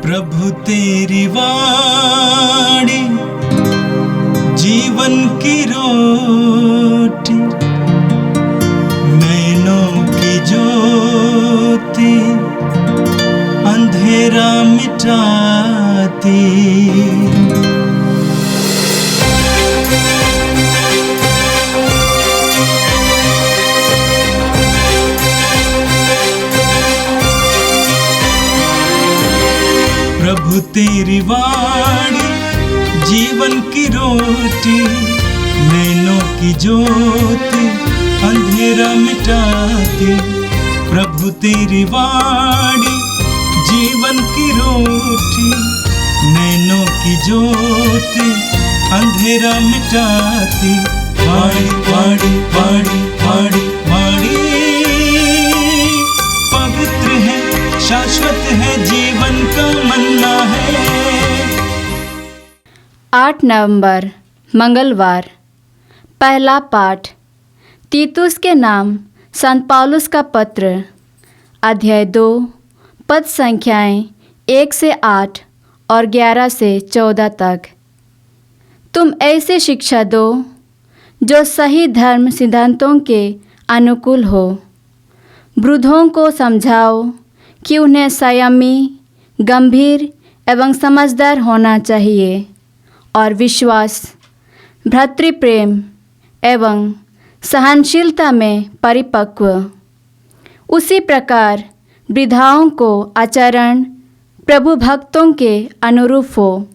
प्रभु तेरी वाणी जीवन की रोटी, नैनों की ज्योति अंधेरा मिटाती। प्रभु तेरी वाणी जीवन की रोटी, नैनों की ज्योति अंधेरा मिटाती। प्रभु तेरी वाणी जीवन की रोटी, नैनों की ज्योति अंधेरा मिटाती। वाणी वाणी वाणी वाणी वाणी पवित्र है, शाश्वत है, जीवन का मन्ना है। 8 नवंबर मंगलवार। पहला पाठ तीतुस के नाम संत पौलुस का पत्र, अध्याय 2, पद संख्याएं 1 से 8 और 11 से 14 तक। तुम ऐसी शिक्षा दो जो सही धर्म सिद्धांतों के अनुकूल हो। वृद्धों को समझाओ कि उन्हें संयमी, गंभीर एवं समझदार होना चाहिए और विश्वास, भ्रातृप्रेम एवं सहनशीलता में परिपक्व। उसी प्रकार वृद्धाओं को आचरण प्रभु भक्तों के अनुरूप हो।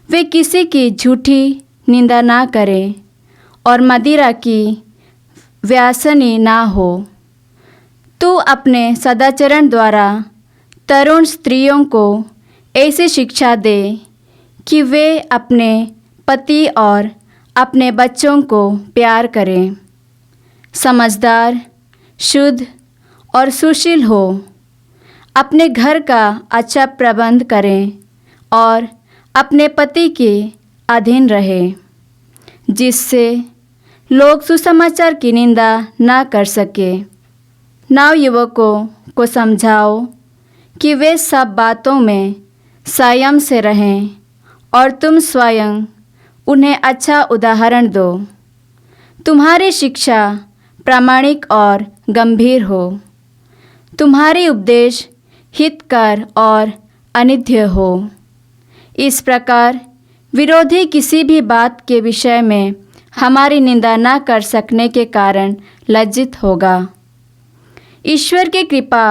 वे किसी की झूठी निंदा ना करें और मदिरा की व्यसनी ना हो। तू अपने सदाचरण द्वारा तरुण स्त्रियों को ऐसी शिक्षा दे कि वे अपने पति और अपने बच्चों को प्यार करें, समझदार, शुद्ध और सुशील हो, अपने घर का अच्छा प्रबंध करें और अपने पति के अधीन रहे, जिससे लोग सुसमाचार की निंदा ना कर सके। नवयुवकों को समझाओ कि वे सब बातों में संयम से रहें और तुम स्वयं उन्हें अच्छा उदाहरण दो। तुम्हारी शिक्षा प्रामाणिक और गंभीर हो। तुम्हारी उपदेश हितकर और अनिध्य हो। इस प्रकार विरोधी किसी भी बात के विषय में हमारी निंदा न कर सकने के कारण लज्जित होगा। ईश्वर की कृपा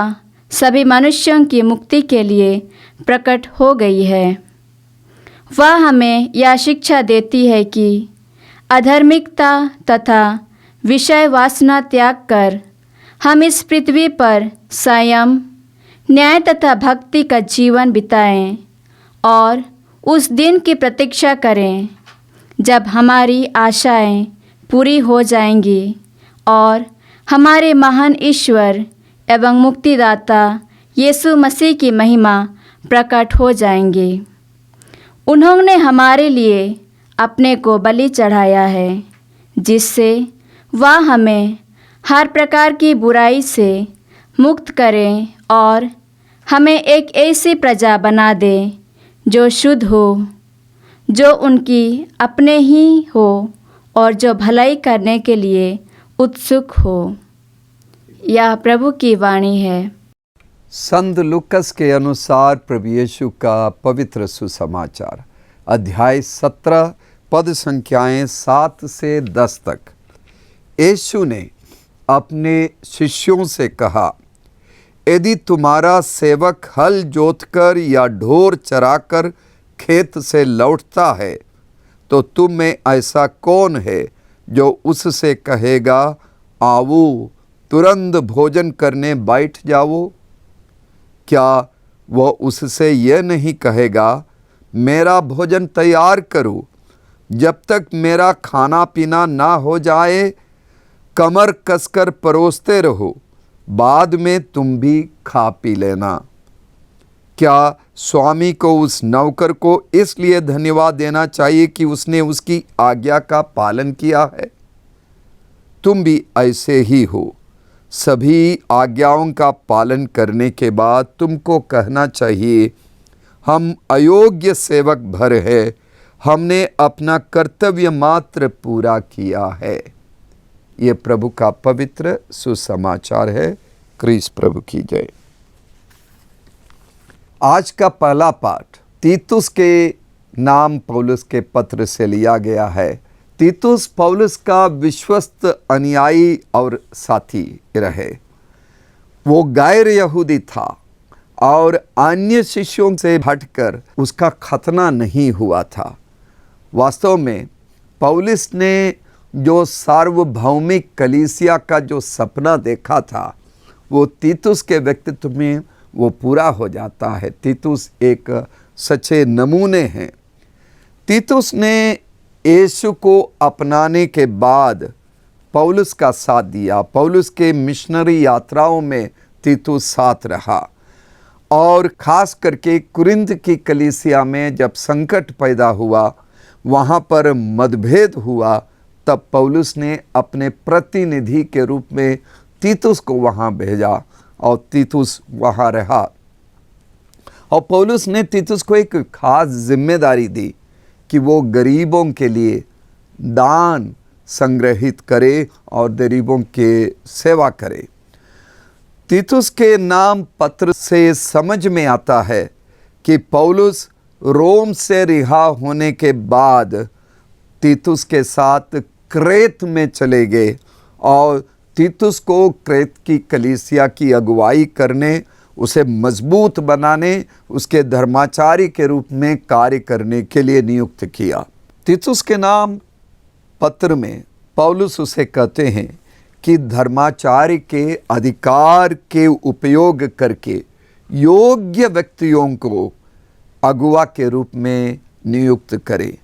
सभी मनुष्यों की मुक्ति के लिए प्रकट हो गई है। वह हमें यह शिक्षा देती है कि अधार्मिकता तथा विषय वासना त्याग कर हम इस पृथ्वी पर संयम, न्याय तथा भक्ति का जीवन बिताएं और उस दिन की प्रतीक्षा करें जब हमारी आशाएं पूरी हो जाएंगी और हमारे महान ईश्वर एवं मुक्तिदाता यीशु मसीह की महिमा प्रकट हो जाएंगी। उन्होंने हमारे लिए अपने को बलि चढ़ाया है, जिससे वह हमें हर प्रकार की बुराई से मुक्त करें और हमें एक ऐसी प्रजा बना दे जो शुद्ध हो, जो उनकी अपने ही हो और जो भलाई करने के लिए उत्सुक हो। यह प्रभु की वाणी है। संत लूकस के अनुसार प्रभु यीशु का पवित्र सुसमाचार, अध्याय 17, पद संख्याएं 7 से 10 तक। यीशु ने अपने शिष्यों से कहा, यदि तुम्हारा सेवक हल जोतकर या ढोर चराकर खेत से लौटता है, तो तुम में ऐसा कौन है जो उससे कहेगा, आओ तुरंत भोजन करने बैठ जाओ? क्या वह उससे यह नहीं कहेगा, मेरा भोजन तैयार करो, जब तक मेरा खाना पीना ना हो जाए कमर कसकर परोसते रहो, बाद में तुम भी खा पी लेना। क्या स्वामी को उस नौकर को इसलिए धन्यवाद देना चाहिए कि उसने उसकी आज्ञा का पालन किया है? तुम भी ऐसे ही हो। सभी आज्ञाओं का पालन करने के बाद तुमको कहना चाहिए, हम अयोग्य सेवक भर है, हमने अपना कर्तव्य मात्र पूरा किया है। ये प्रभु का पवित्र सुसमाचार है। क्रीस प्रभु की जय। आज का पहला पाठ तीतुस के नाम पौलुस के पत्र से लिया गया है। तीतुस पौलुस का विश्वस्त अनुयायी और साथी रहे। वो गैर यहूदी था और अन्य शिष्यों से हटकर उसका खतना नहीं हुआ था। वास्तव में पौलुस ने जो सार्वभौमिक कलीसिया का जो सपना देखा था, वो तीतुस के व्यक्तित्व में वो पूरा हो जाता है। तीतुस एक सच्चे नमूने हैं। तीतुस ने यीशु को अपनाने के बाद पौलुस का साथ दिया। पौलुस के मिशनरी यात्राओं में तीतुस साथ रहा और खास करके कुरिन्थ की कलीसिया में जब संकट पैदा हुआ, वहाँ पर मतभेद हुआ, तब पौलुस ने अपने प्रतिनिधि के रूप में तीतुस को वहाँ भेजा और तीतुस वहाँ रहा। और पौलुस ने तीतुस को एक खास जिम्मेदारी दी कि वो गरीबों के लिए दान संग्रहित करे और गरीबों के सेवा करे। तीतुस के नाम पत्र से समझ में आता है कि पौलुस रोम से रिहा होने के बाद तीतुस के साथ क्रेत में चले गए और तीतुस को क्रेत की कलीसिया की अगुवाई करने, उसे मजबूत बनाने, उसके धर्माचारी के रूप में कार्य करने के लिए नियुक्त किया। तीतुस के नाम पत्र में पौलुस उसे कहते हैं कि धर्माचार्य के अधिकार के उपयोग करके योग्य व्यक्तियों को अगुवा के रूप में नियुक्त करे।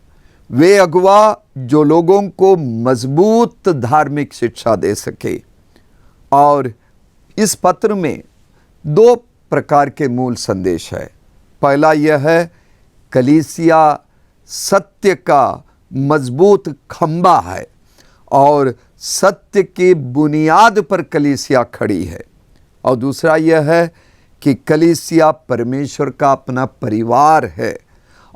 वे अगुवा जो लोगों को मजबूत धार्मिक शिक्षा दे सके। और इस पत्र में 2 प्रकार के मूल संदेश है। पहला यह है, कलीसिया सत्य का मजबूत खंबा है और सत्य की बुनियाद पर कलीसिया खड़ी है। और दूसरा यह है कि कलीसिया परमेश्वर का अपना परिवार है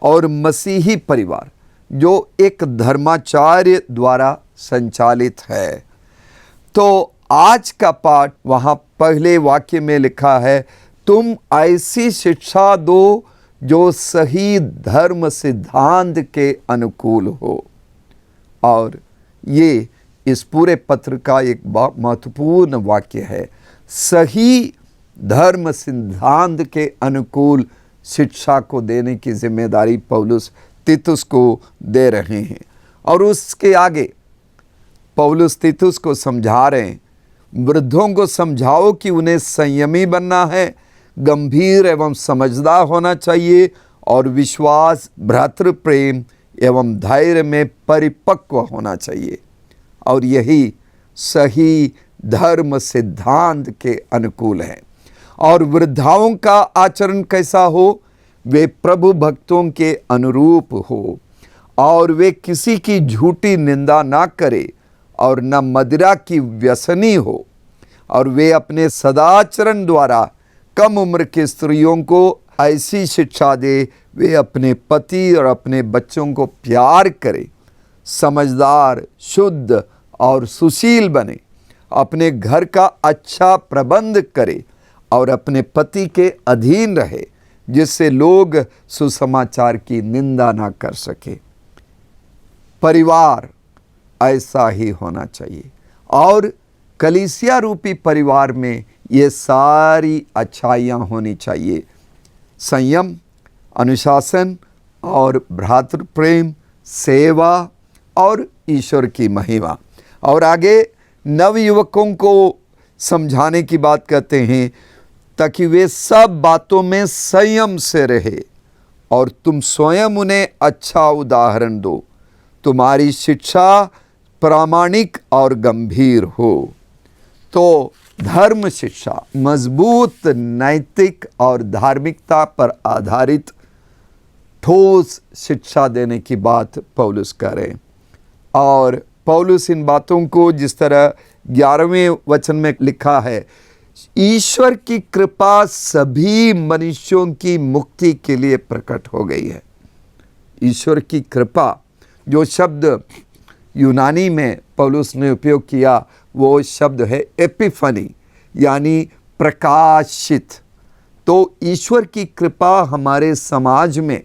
और मसीही परिवार जो एक धर्माचार्य द्वारा संचालित है। तो आज का पाठ वहाँ पहले वाक्य में लिखा है, तुम ऐसी शिक्षा दो जो सही धर्म सिद्धांत के अनुकूल हो। और ये इस पूरे पत्र का एक बहुत महत्वपूर्ण वाक्य है। सही धर्म सिद्धांत के अनुकूल शिक्षा को देने की जिम्मेदारी पौलुस तीतुस को दे रहे हैं। और उसके आगे पौलुस तीतुस को समझा रहे हैं, वृद्धों को समझाओ कि उन्हें संयमी बनना है, गंभीर एवं समझदार होना चाहिए और विश्वास, भ्रातृ प्रेम एवं धैर्य में परिपक्व होना चाहिए। और यही सही धर्म सिद्धांत के अनुकूल है। और वृद्धाओं का आचरण कैसा हो? वे प्रभु भक्तों के अनुरूप हो और वे किसी की झूठी निंदा ना करे और न मदिरा की व्यसनी हो। और वे अपने सदाचरण द्वारा कम उम्र की स्त्रियों को ऐसी शिक्षा दे, वे अपने पति और अपने बच्चों को प्यार करे, समझदार, शुद्ध और सुशील बने, अपने घर का अच्छा प्रबंध करे और अपने पति के अधीन रहे, जिससे लोग सुसमाचार की निंदा ना कर सके। परिवार ऐसा ही होना चाहिए और कलीसिया रूपी परिवार में ये सारी अच्छाइयाँ होनी चाहिए। संयम, अनुशासन और भ्रातृ प्रेम, सेवा और ईश्वर की महिमा। और आगे नवयुवकों को समझाने की बात कहते हैं, ताकि वे सब बातों में संयम से रहे और तुम स्वयं उन्हें अच्छा उदाहरण दो। तुम्हारी शिक्षा प्रामाणिक और गंभीर हो। तो धर्म शिक्षा मजबूत, नैतिक और धार्मिकता पर आधारित ठोस शिक्षा देने की बात पौलुस करें। और पौलुस इन बातों को जिस तरह 11वें वचन में लिखा है ईश्वर की कृपा सभी मनुष्यों की मुक्ति के लिए प्रकट हो गई है। ईश्वर की कृपा, जो शब्द यूनानी में पौलुस ने उपयोग किया, वो शब्द है एपिफनी, यानी प्रकाशित। तो ईश्वर की कृपा हमारे समाज में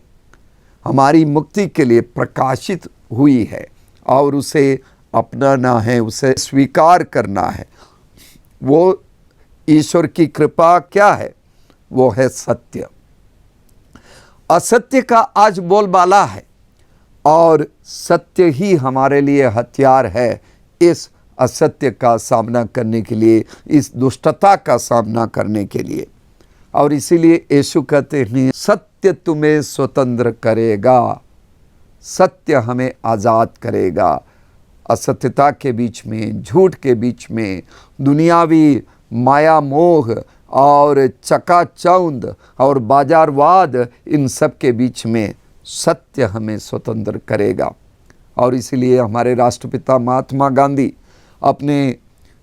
हमारी मुक्ति के लिए प्रकाशित हुई है और उसे अपनाना है, उसे स्वीकार करना है। वो ईश्वर की कृपा क्या है? वो है सत्य। असत्य का आज बोलबाला है और सत्य ही हमारे लिए हथियार है इस असत्य का सामना करने के लिए, इस दुष्टता का सामना करने के लिए। और इसीलिए यीशु कहते हैं, सत्य तुम्हें स्वतंत्र करेगा, सत्य हमें आज़ाद करेगा। असत्यता के बीच में, झूठ के बीच में, दुनियावी माया मोह और चकाचौंध और बाजारवाद, इन सब के बीच में सत्य हमें स्वतंत्र करेगा। और इसलिए हमारे राष्ट्रपिता महात्मा गांधी अपने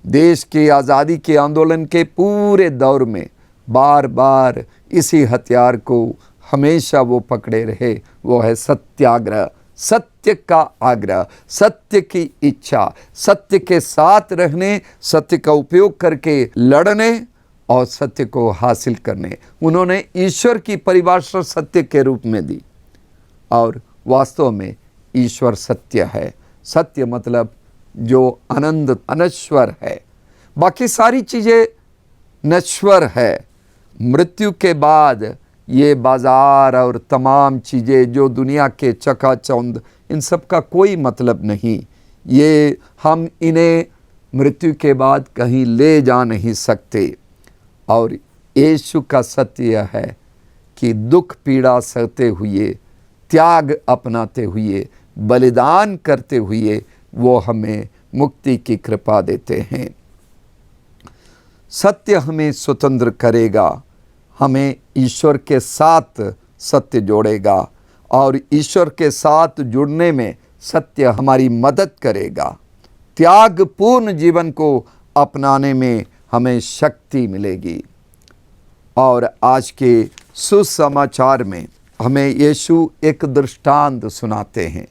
देश के आज़ादी के आंदोलन के पूरे दौर में बार बार इसी हथियार को हमेशा वो पकड़े रहे। वो है सत्याग्रह, सत्य का आग्रह, सत्य की इच्छा, सत्य के साथ रहने, सत्य का उपयोग करके लड़ने और सत्य को हासिल करने। उन्होंने ईश्वर की परिभाषा सत्य के रूप में दी और वास्तव में ईश्वर सत्य है। सत्य मतलब जो आनंद अनश्वर है, बाकी सारी चीज़ें नश्वर है। मृत्यु के बाद ये बाजार और तमाम चीज़ें जो दुनिया के चकाचौंध, इन सब का कोई मतलब नहीं। ये हम इन्हें मृत्यु के बाद कहीं ले जा नहीं सकते। और यीशु का सत्य यह है कि दुख पीड़ा सहते हुए, त्याग अपनाते हुए, बलिदान करते हुए वो हमें मुक्ति की कृपा देते हैं। सत्य हमें स्वतंत्र करेगा, हमें ईश्वर के साथ सत्य जोड़ेगा और ईश्वर के साथ जुड़ने में सत्य हमारी मदद करेगा। त्यागपूर्ण जीवन को अपनाने में हमें शक्ति मिलेगी। और आज के सुसमाचार में हमें यीशु एक दृष्टांत सुनाते हैं।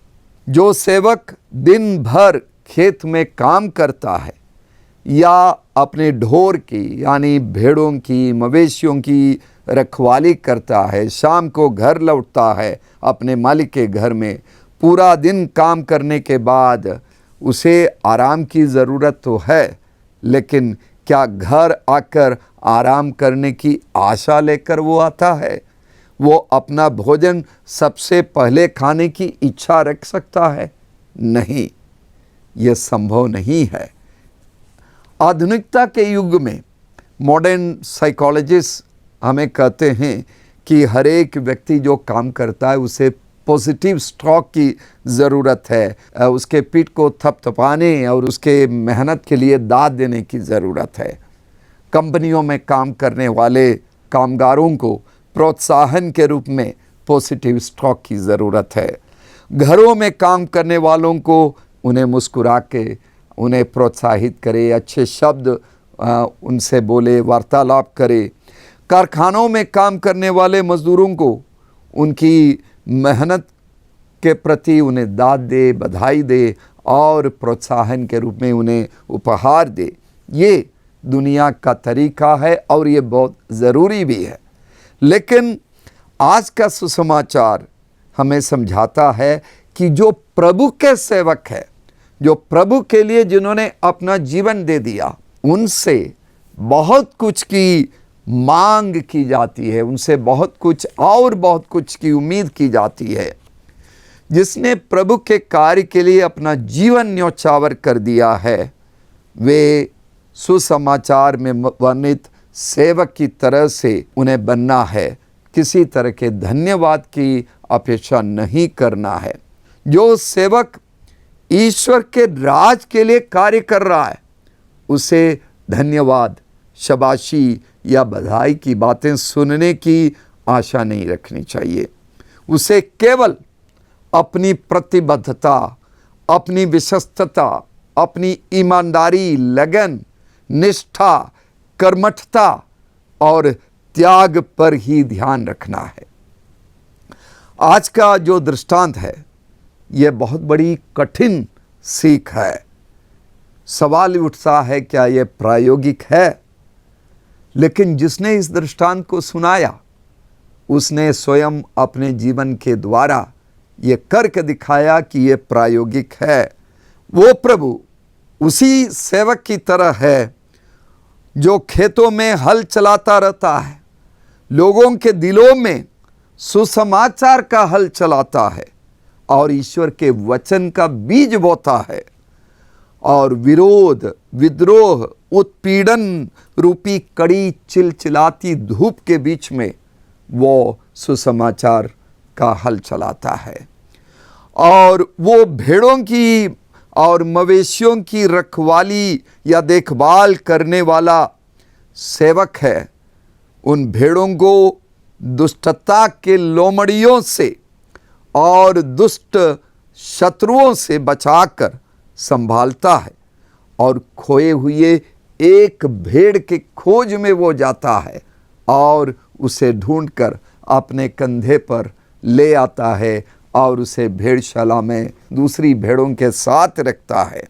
जो सेवक दिन भर खेत में काम करता है या अपने ढोर की यानी भेड़ों की, मवेशियों की रखवाली करता है, शाम को घर लौटता है अपने मालिक के घर में, पूरा दिन काम करने के बाद उसे आराम की ज़रूरत तो है, लेकिन क्या घर आकर आराम करने की आशा लेकर वो आता है? वो अपना भोजन सबसे पहले खाने की इच्छा रख सकता है? नहीं, ये संभव नहीं है। आधुनिकता के युग में मॉडर्न साइकोलॉजिस्ट हमें कहते हैं कि हर एक व्यक्ति जो काम करता है उसे पॉजिटिव स्टॉक की ज़रूरत है, उसके पीठ को थपथपाने और उसके मेहनत के लिए दाद देने की ज़रूरत है। कंपनियों में काम करने वाले कामगारों को प्रोत्साहन के रूप में पॉजिटिव स्टॉक की ज़रूरत है। घरों में काम करने वालों को उन्हें मुस्कुरा के उन्हें प्रोत्साहित करे, अच्छे शब्द उनसे बोले, वार्तालाप करे। कारखानों में काम करने वाले मज़दूरों को उनकी मेहनत के प्रति उन्हें दाद दे, बधाई दे और प्रोत्साहन के रूप में उन्हें उपहार दे। ये दुनिया का तरीका है और ये बहुत ज़रूरी भी है। लेकिन आज का सुसमाचार हमें समझाता है कि जो प्रभु के सेवक है, जो प्रभु के लिए जिन्होंने अपना जीवन दे दिया, उनसे बहुत कुछ की मांग की जाती है, उनसे बहुत कुछ और बहुत कुछ की उम्मीद की जाती है। जिसने प्रभु के कार्य के लिए अपना जीवन न्यौछावर कर दिया है, वे सुसमाचार में वर्णित सेवक की तरह से उन्हें बनना है। किसी तरह के धन्यवाद की अपेक्षा नहीं करना है। जो सेवक ईश्वर के राज के लिए कार्य कर रहा है, उसे धन्यवाद, शाबाशी या बधाई की बातें सुनने की आशा नहीं रखनी चाहिए। उसे केवल अपनी प्रतिबद्धता, अपनी विश्वस्तता, अपनी ईमानदारी, लगन, निष्ठा कर्मठता और त्याग पर ही ध्यान रखना है। आज का जो दृष्टांत है यह बहुत बड़ी कठिन सीख है। सवाल उठता है क्या यह प्रायोगिक है? लेकिन जिसने इस दृष्टांत को सुनाया उसने स्वयं अपने जीवन के द्वारा ये करके दिखाया कि ये प्रायोगिक है। वो प्रभु उसी सेवक की तरह है जो खेतों में हल चलाता रहता है, लोगों के दिलों में सुसमाचार का हल चलाता है और ईश्वर के वचन का बीज बोता है, और विरोध, विद्रोह, उत्पीड़न रूपी कड़ी चिलचिलाती धूप के बीच में वो सुसमाचार का हल चलाता है। और वो भेड़ों की और मवेशियों की रखवाली या देखभाल करने वाला सेवक है। उन भेड़ों को दुष्टता के लोमड़ियों से और दुष्ट शत्रुओं से बचाकर संभालता है, और खोए हुए एक भेड़ के खोज में वो जाता है और उसे ढूंढकर अपने कंधे पर ले आता है और उसे भेड़शाला में दूसरी भेड़ों के साथ रखता है।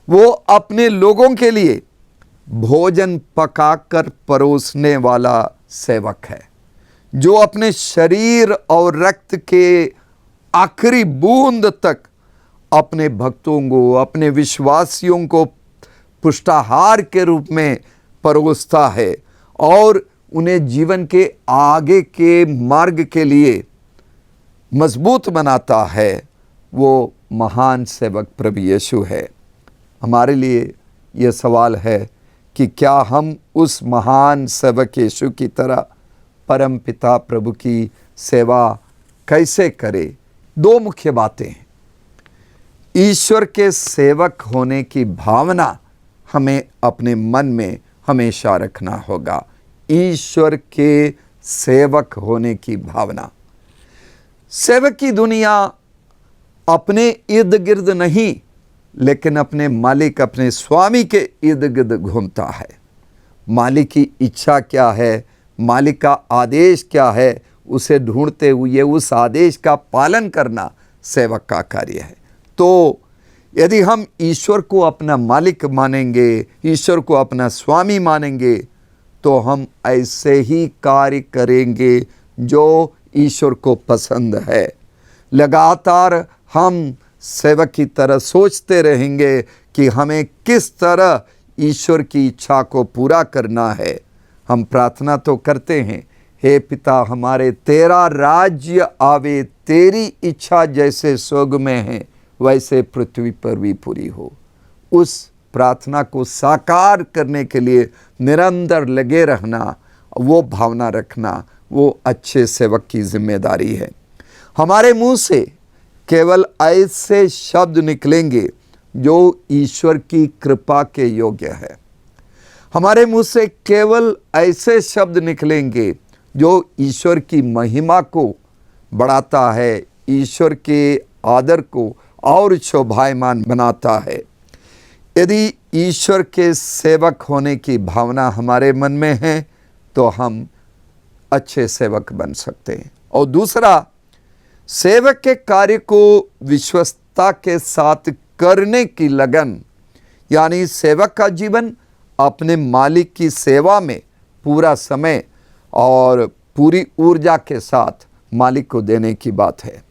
वो अपने लोगों के लिए भोजन पकाकर परोसने वाला सेवक है, जो अपने शरीर और रक्त के आखिरी बूंद तक अपने भक्तों को, अपने विश्वासियों को पुष्टाहार के रूप में परोसता है और उन्हें जीवन के आगे के मार्ग के लिए मजबूत बनाता है। वो महान सेवक प्रभु यीशु है। हमारे लिए यह सवाल है कि क्या हम उस महान सेवक यीशु की तरह परम पिता प्रभु की सेवा कैसे करें? दो मुख्य बातें हैं। ईश्वर के सेवक होने की भावना हमें अपने मन में हमेशा रखना होगा। ईश्वर के सेवक होने की भावना। सेवक की दुनिया अपने इर्द गिर्द नहीं, लेकिन अपने मालिक, अपने स्वामी के इर्द गिर्द घूमता है। मालिक की इच्छा क्या है, मालिक का आदेश क्या है, उसे ढूंढते हुए उस आदेश का पालन करना सेवक का कार्य है। तो यदि हम ईश्वर को अपना मालिक मानेंगे, ईश्वर को अपना स्वामी मानेंगे, तो हम ऐसे ही कार्य करेंगे जो ईश्वर को पसंद है। लगातार हम सेवक की तरह सोचते रहेंगे कि हमें किस तरह ईश्वर की इच्छा को पूरा करना है। हम प्रार्थना तो करते हैं, हे पिता हमारे, तेरा राज्य आवे, तेरी इच्छा जैसे स्वर्ग में है वैसे पृथ्वी पर भी पूरी हो। उस प्रार्थना को साकार करने के लिए निरंतर लगे रहना, वो भावना रखना, वो अच्छे सेवक की जिम्मेदारी है। हमारे मुंह से केवल ऐसे शब्द निकलेंगे जो ईश्वर की कृपा के योग्य है। हमारे मुंह से केवल ऐसे शब्द निकलेंगे जो ईश्वर की महिमा को बढ़ाता है, ईश्वर के आदर को और शोभायमान बनाता है। यदि ईश्वर के सेवक होने की भावना हमारे मन में है तो हम अच्छे सेवक बन सकते हैं। और दूसरा, सेवक के कार्य को विश्वस्तता के साथ करने की लगन, यानी सेवक का जीवन अपने मालिक की सेवा में पूरा समय और पूरी ऊर्जा के साथ मालिक को देने की बात है।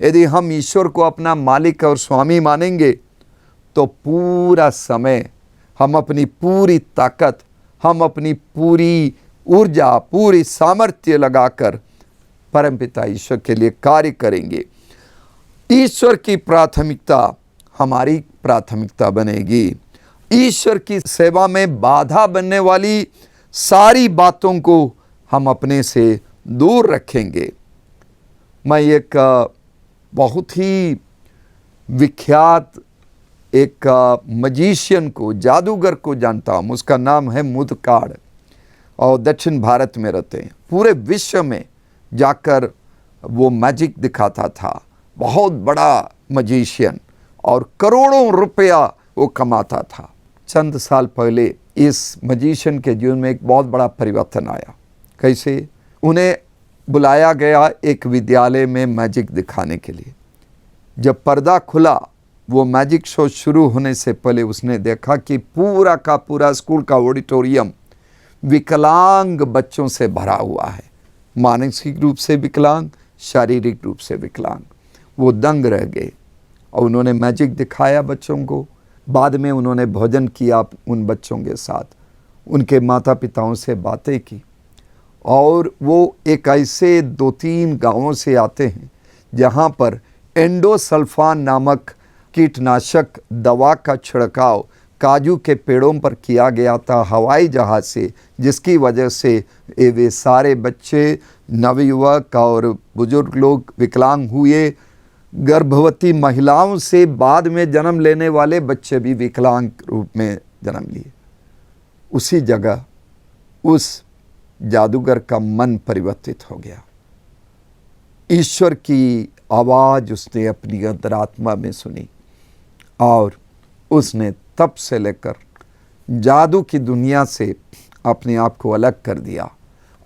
यदि हम ईश्वर को अपना मालिक और स्वामी मानेंगे तो पूरा समय हम अपनी पूरी ताकत, हम अपनी पूरी ऊर्जा, पूरी सामर्थ्य लगाकर परमपिता ईश्वर के लिए कार्य करेंगे। ईश्वर की प्राथमिकता हमारी प्राथमिकता बनेगी। ईश्वर की सेवा में बाधा बनने वाली सारी बातों को हम अपने से दूर रखेंगे। मैं एक बहुत ही विख्यात एक मजिशियन को, जादूगर को जानता हूँ। उसका नाम है मुदकाड़ और दक्षिण भारत में रहते हैं। पूरे विश्व में जाकर वो मैजिक दिखाता था। बहुत बड़ा मजिशियन और करोड़ों रुपया वो कमाता था। चंद साल पहले इस मजिशियन के जीवन में एक बहुत बड़ा परिवर्तन आया। कैसे? उन्हें बुलाया गया एक विद्यालय में मैजिक दिखाने के लिए। जब पर्दा खुला, वो मैजिक शो शुरू होने से पहले उसने देखा कि पूरा का पूरा स्कूल का ऑडिटोरियम विकलांग बच्चों से भरा हुआ है, मानसिक रूप से विकलांग, शारीरिक रूप से विकलांग। वो दंग रह गए और उन्होंने मैजिक दिखाया बच्चों को। बाद में उन्होंने भोजन किया उन बच्चों के साथ, उनके माता पिताओं से बातें की। और वो एक ऐसे 2-3 गांवों से आते हैं जहां पर एंडोसल्फान नामक कीटनाशक दवा का छिड़काव काजू के पेड़ों पर किया गया था हवाई जहाज से, जिसकी वजह से वे सारे बच्चे, नवयुवक और बुजुर्ग लोग विकलांग हुए। गर्भवती महिलाओं से बाद में जन्म लेने वाले बच्चे भी विकलांग रूप में जन्म लिए। उसी जगह उस जादूगर का मन परिवर्तित हो गया। ईश्वर की आवाज़ उसने अपनी अंतरात्मा में सुनी और उसने तब से लेकर जादू की दुनिया से अपने आप को अलग कर दिया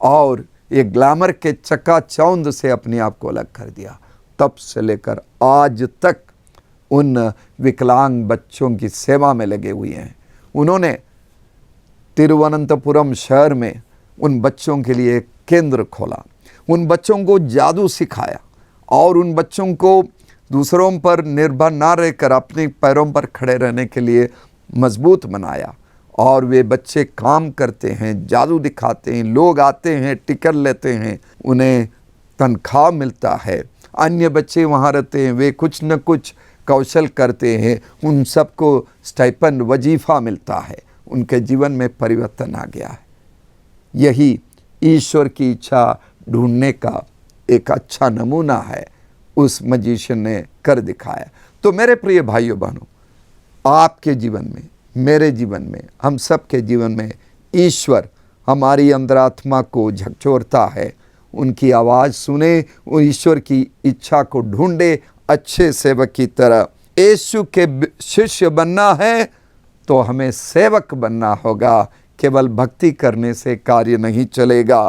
और एक ग्लैमर के चकाचौंध से अपने आप को अलग कर दिया। तब से लेकर आज तक उन विकलांग बच्चों की सेवा में लगे हुए हैं। उन्होंने तिरुवनंतपुरम शहर में उन बच्चों के लिए केंद्र खोला, उन बच्चों को जादू सिखाया और उन बच्चों को दूसरों पर निर्भर ना रहकर अपने पैरों पर खड़े रहने के लिए मजबूत बनाया। और वे बच्चे काम करते हैं, जादू दिखाते हैं, लोग आते हैं, टिकट लेते हैं, उन्हें तनख्वाह मिलता है। अन्य बच्चे वहाँ रहते हैं, वे कुछ न कुछ कौशल करते हैं, उन सबको स्टाइपेंड, वजीफ़ा मिलता है। उनके जीवन में परिवर्तन आ गया है। यही ईश्वर की इच्छा ढूंढने का एक अच्छा नमूना है, उस मजिशियन ने कर दिखाया। तो मेरे प्रिय भाइयों बहनों, आपके जीवन में, मेरे जीवन में, हम सब के जीवन में ईश्वर हमारी अंतरात्मा को झकझोरता है। उनकी आवाज़ सुने, वो ईश्वर की इच्छा को ढूंढे अच्छे सेवक की तरह। यीशु के शिष्य बनना है तो हमें सेवक बनना होगा। केवल भक्ति करने से कार्य नहीं चलेगा।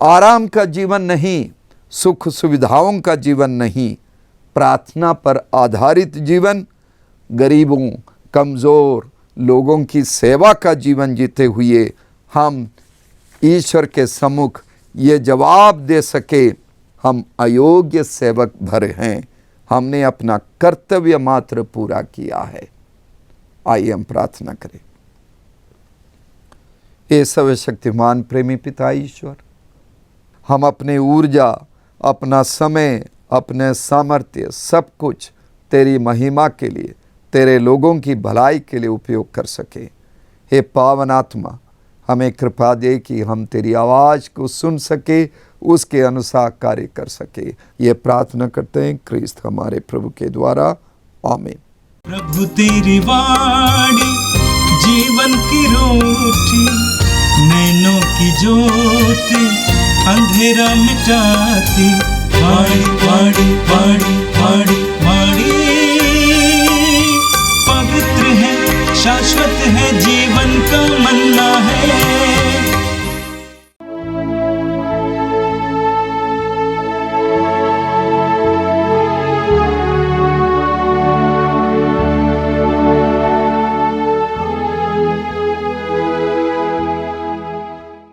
आराम का जीवन नहीं, सुख सुविधाओं का जीवन नहीं, प्रार्थना पर आधारित जीवन, गरीबों, कमज़ोर लोगों की सेवा का जीवन जीते हुए हम ईश्वर के सम्मुख ये जवाब दे सके, हम अयोग्य सेवक भरे हैं, हमने अपना कर्तव्य मात्र पूरा किया है। आइए हम प्रार्थना करें। हे सर्वशक्तिमान प्रेमी पिता ईश्वर, हम अपने ऊर्जा, अपना समय, अपने सामर्थ्य, सब कुछ तेरी महिमा के लिए, तेरे लोगों की भलाई के लिए उपयोग कर सके। हे पावन आत्मा, हमें कृपा दे कि हम तेरी आवाज़ को सुन सके, उसके अनुसार कार्य कर सके। ये प्रार्थना करते हैं क्रिस्त हमारे प्रभु के द्वारा, आमीन। प्रभु तेरी वाणी जीवन की रोटी, नैनों की ज्योति अंधेरा मिटाती। वाणी वाणी वाणी वाणी वाणी पवित्र है, शाश्वत है, जीवन